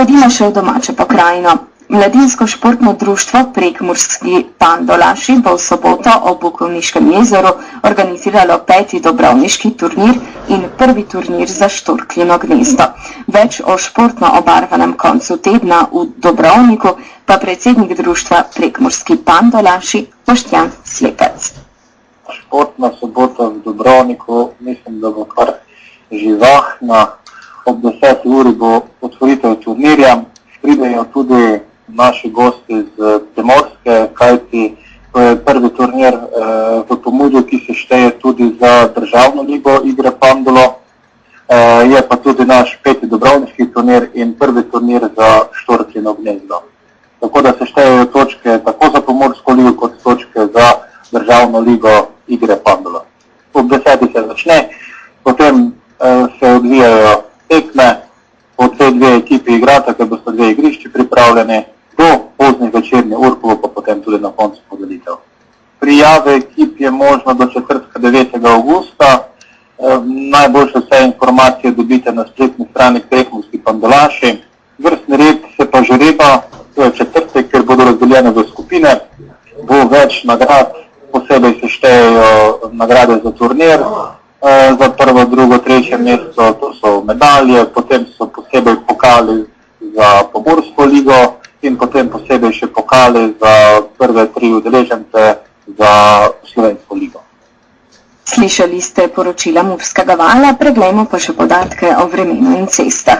Pojdimo še v domačo pokrajino. Mladinsko športno društvo Prekmurski Pandolaši bo v soboto ob Bukovniškem jezeru organiziralo 5. dobrovniški turnir in prvi turnir za Štorkljino gnezdo. Več o športno obarvanem koncu tedna v Dobrovniku pa predsednik društva Prekmurski Pandolaši Boštjan Slepec. Športna sobota v Dobrovniku, mislim, da bo kar živahna. Ob 10. uri bo otvoritev turnirja. Pridejo tudi naši gosti z Primorske, kajti to je prvi turnir v Pomurju, ki se šteje tudi za državno ligo igre Pandolo. Je pa tudi naš 5. dobrovniški turnir in prvi turnir za Štorkljino gnezdo. Tako da se štejejo točke tako za Pomursko ligo kot točke za državno ligo igre Pandolo. Ob 10. se začne, potem se odvijajo tekme, po dve ekipi igrata, ker bosta dve igrišči pripravljeni, do poznih večernih ur, pa potem tudi na koncu podelitev. Prijave ekip je možno do četrtka 9. augusta. Najboljše vse informacije dobite na spletni strani Prekmurski Pandolaši. Vrstni red se pa žreba, to je četrtek, ker bodo razdeljene v skupine. Bo več nagrad, posebej se štejejo nagrade za turnir. Za prvo, drugo, tretje mesto to so medalje, potem so posebej pokali za Pomursko ligo in potem posebej še pokali za prve 3 udeležence za Slovensko ligo. Slišali ste poročila Murskega vala, preglejmo pa še podatke o vremenu in cestah.